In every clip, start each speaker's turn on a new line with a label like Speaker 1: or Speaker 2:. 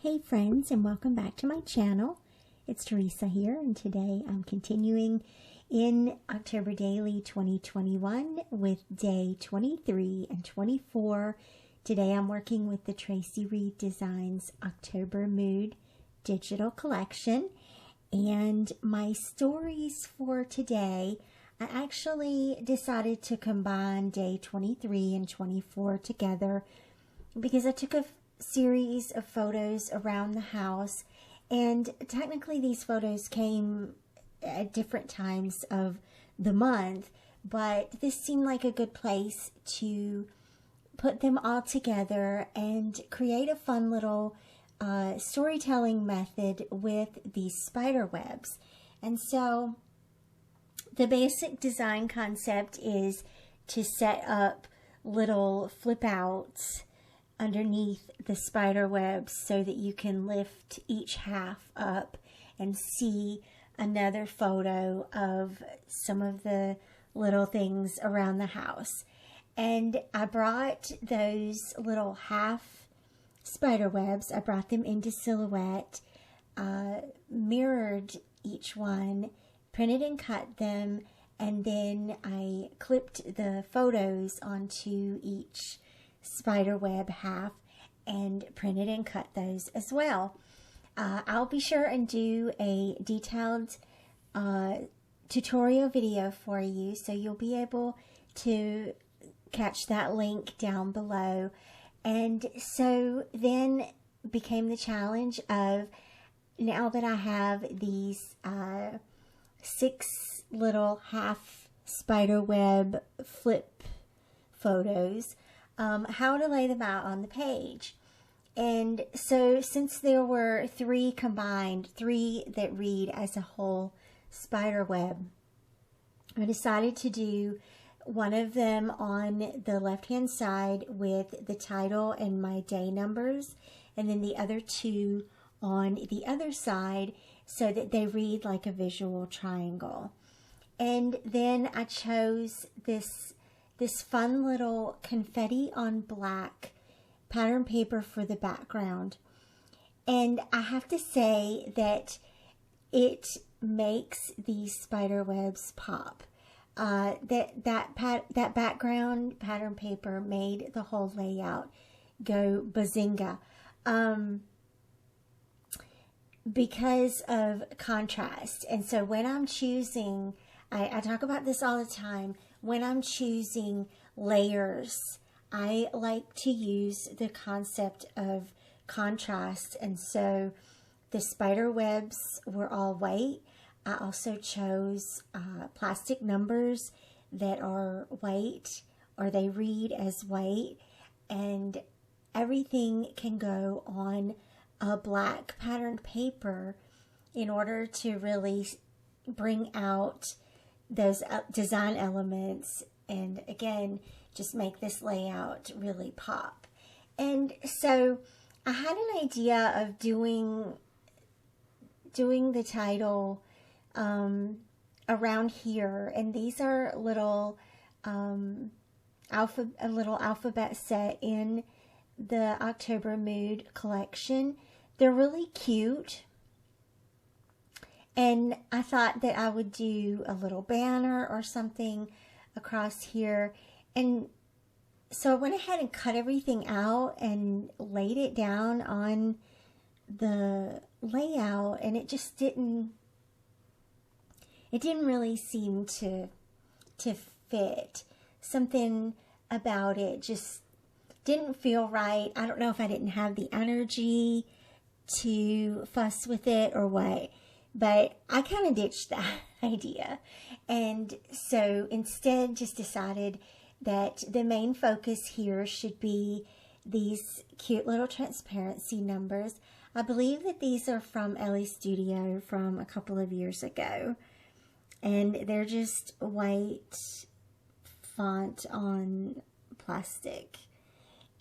Speaker 1: Hey friends, and welcome back to my channel. It's Teresa here, and today I'm continuing in October Daily 2021 with day 23 and 24. Today I'm working with the Traci Reed Designs October Mood Digital Collection, and my stories for today, I actually decided to combine day 23 and 24 together because I took a series of photos around the house, and technically these photos came at different times of the month, but this seemed like a good place to put them all together and create a fun little storytelling method with these spider webs. And so the basic design concept is to set up little flip outs underneath the spider webs so that you can lift each half up and see another photo of some of the little things around the house. And I brought those little half spider webs, I brought them into silhouette, mirrored each one, printed and cut them, and then I clipped the photos onto each spider web half and printed and cut those as well. I'll be sure and do a detailed tutorial video for you, so you'll be able to catch that link down below. And so then became the challenge of, now that I have these 6 little half spider web flip photos, how to lay them out on the page. And so since there were 3 combined, 3 that read as a whole spider web, I decided to do one of them on the left hand side with the title and my day numbers, and then the other 2 on the other side so that they read like a visual triangle. And then I chose this fun little confetti on black pattern paper for the background. And I have to say that it makes these spider webs pop. That background pattern paper made the whole layout go bazinga. Because of contrast. And so when I'm choosing, I talk about this all the time, when I'm choosing layers, I like to use the concept of contrast. And so the spider webs were all white. I also chose plastic numbers that are white, or they read as white, and everything can go on a black patterned paper in order to really bring out those design elements, and again just make this layout really pop. And so I had an idea of doing the title around here, and these are little a little alphabet set in the October Mood collection. They're really cute, and I thought that I would do a little banner or something across here. And so I went ahead and cut everything out and laid it down on the layout, and it just didn't really seem to fit. Something about it just didn't feel right. I don't know if I didn't have the energy to fuss with it or what, but I kind of ditched that idea. And so instead just decided that the main focus here should be these cute little transparency numbers. I believe that these are from Ellie Studio from a couple of years ago, and they're just white font on plastic.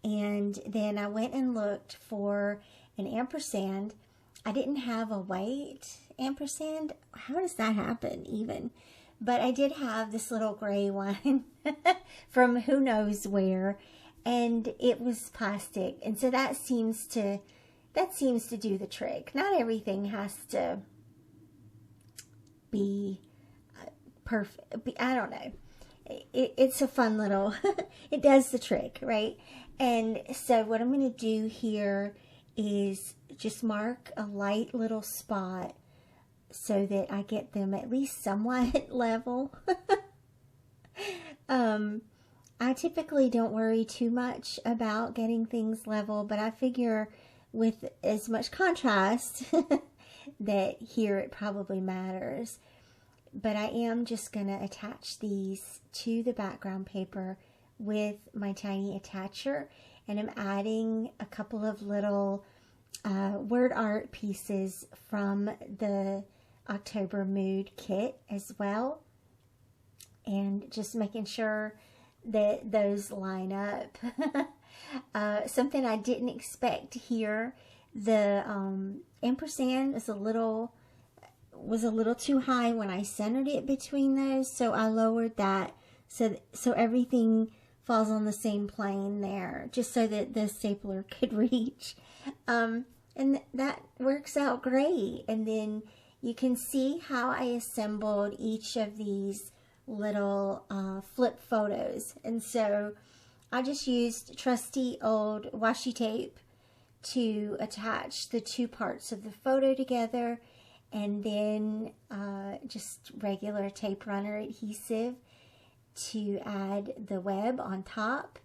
Speaker 1: And then I went and looked for an ampersand. I didn't have a white ampersand. How does that happen even? But I did have this little gray one from who knows where, and it was plastic. And so that seems to that seems to do the trick. Not everything has to be perfect. I don't know. It's a fun little, it does the trick, right? And so what I'm going to do here is just mark a light little spot so that I get them at least somewhat level. I typically don't worry too much about getting things level, but I figure with as much contrast that here it probably matters. But I am just going to attach these to the background paper with my tiny attacher, and I'm adding a couple of little word art pieces from the October Mood kit as well, and just making sure that those line up. Something I didn't expect here, the ampersand was a little too high when I centered it between those, so I lowered that so everything falls on the same plane there, just so that the stapler could reach. And that works out great. And then you can see how I assembled each of these little flip photos. And so I just used trusty old washi tape to attach the two parts of the photo together, and then just regular tape runner adhesive to add the web on top,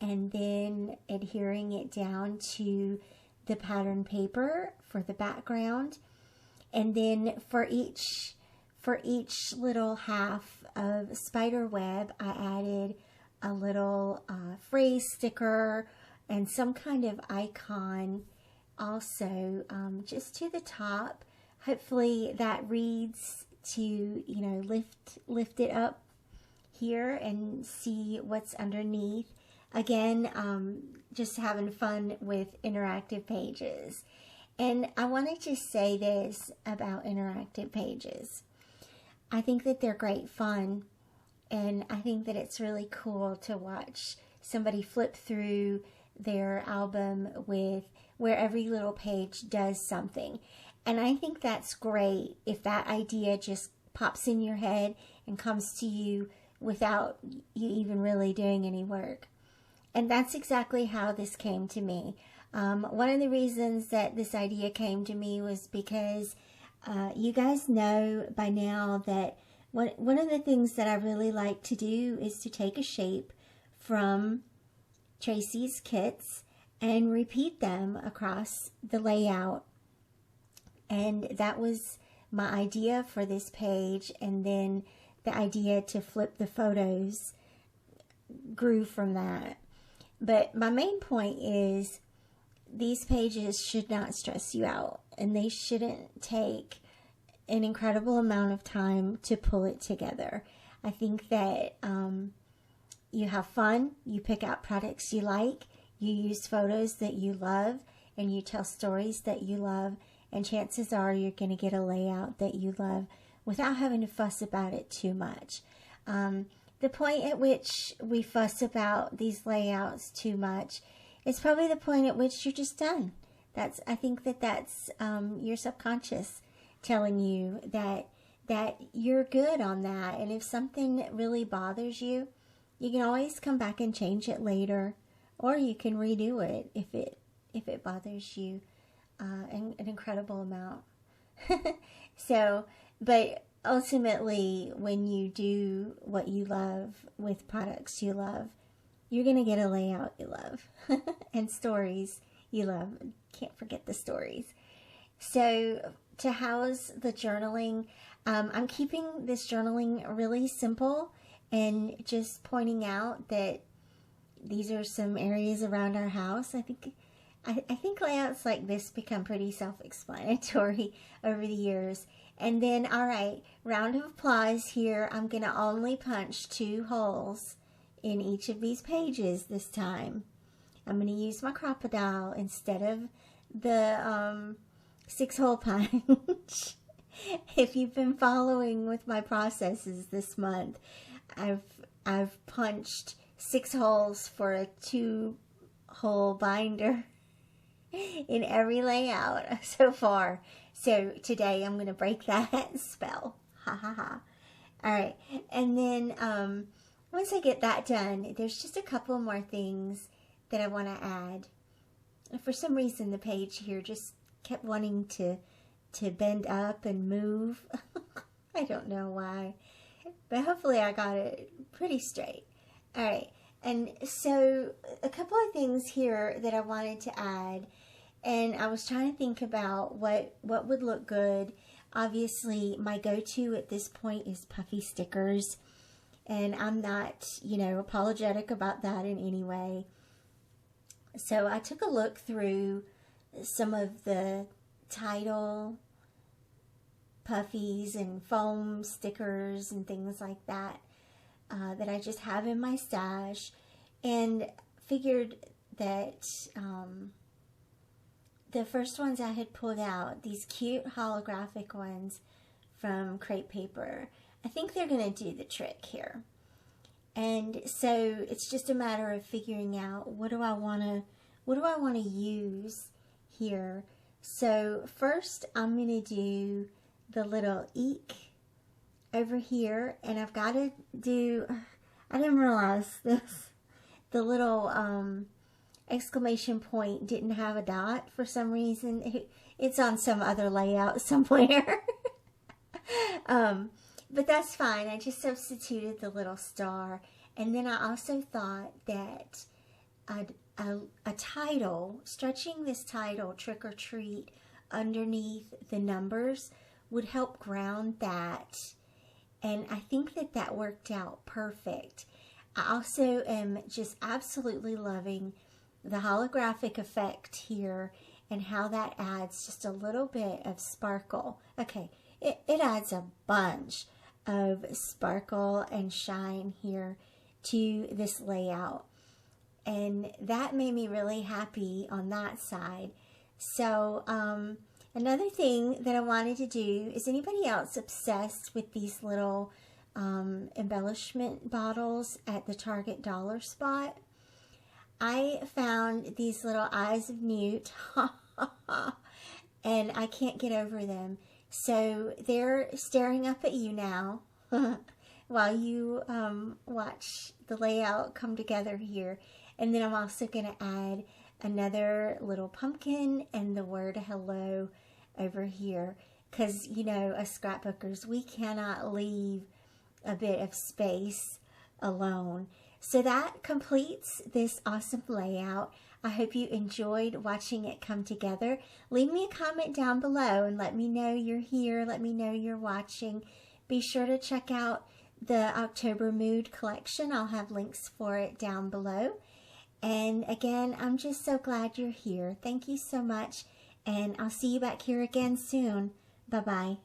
Speaker 1: and then adhering it down to the pattern paper for the background. And then for each little half of spider web, I added a little phrase sticker and some kind of icon also just to the top. Hopefully that reads to, you know, lift it up here and see what's underneath. Again, just having fun with interactive pages. And I wanted to say this about interactive pages. I think that they're great fun, and I think that it's really cool to watch somebody flip through their album with where every little page does something. And I think that's great if that idea just pops in your head and comes to you without you even really doing any work. And that's exactly how this came to me. One of the reasons that this idea came to me was because you guys know by now that one of the things that I really like to do is to take a shape from Traci's kits and repeat them across the layout. And that was my idea for this page, and then the idea to flip the photos grew from that. But my main point is these pages should not stress you out, and they shouldn't take an incredible amount of time to pull it together. I think that you have fun, you pick out products you like, you use photos that you love, and you tell stories that you love, and chances are you're going to get a layout that you love without having to fuss about it too much. The point at which we fuss about these layouts too much is probably the point at which you're just done. I think that's your subconscious telling you that you're good on that. And if something really bothers you, you can always come back and change it later, or you can redo it if it bothers you an incredible amount. So, but ultimately, when you do what you love with products you love, you're going to get a layout you love and stories you love. Can't forget the stories. So to house the journaling, I'm keeping this journaling really simple and just pointing out that these are some areas around our house. I think layouts like this become pretty self-explanatory over the years. And then, all right, round of applause here. I'm going to only punch 2 holes in each of these pages this time. I'm going to use my crocodile instead of the 6-hole punch. If you've been following with my processes this month, I've punched 6 holes for a 2-hole binder. in every layout so far. So today I'm going to break that spell. Ha ha ha. All right. And then once I get that done, there's just a couple more things that I want to add. For some reason, the page here just kept wanting to bend up and move. I don't know why, but hopefully I got it pretty straight. All right. And so a couple of things here that I wanted to add, and I was trying to think about what would look good. Obviously, my go-to at this point is puffy stickers, and I'm not, you know, apologetic about that in any way. So I took a look through some of the title puffies and foam stickers and things like that that I just have in my stash, and figured that the first ones I had pulled out, these cute holographic ones from crepe paper, I think they're going to do the trick here. And so it's just a matter of figuring out what do I want to use here. So first I'm going to do the little eek over here, and I've got to do, I didn't realize this, the little exclamation point didn't have a dot for some reason. It's on some other layout somewhere. But that's fine. I just substituted the little star. And then I also thought that a title, stretching this title, Trick or Treat, underneath the numbers would help ground that. And I think that that worked out perfect. I also am just absolutely loving the holographic effect here and how that adds just a little bit of sparkle. Okay, it adds a bunch of sparkle and shine here to this layout. And that made me really happy on that side. So another thing that I wanted to do, is anybody else obsessed with these little embellishment bottles at the Target dollar spot? I found these little eyes of Newt and I can't get over them. So they're staring up at you now while you watch the layout come together here. And then I'm also going to add another little pumpkin and the word hello over here. Because, you know, as scrapbookers, we cannot leave a bit of space alone. So that completes this awesome layout. I hope you enjoyed watching it come together. Leave me a comment down below and let me know you're here. Let me know you're watching. Be sure to check out the October Mood collection. I'll have links for it down below. And again, I'm just so glad you're here. Thank you so much. And I'll see you back here again soon. Bye-bye.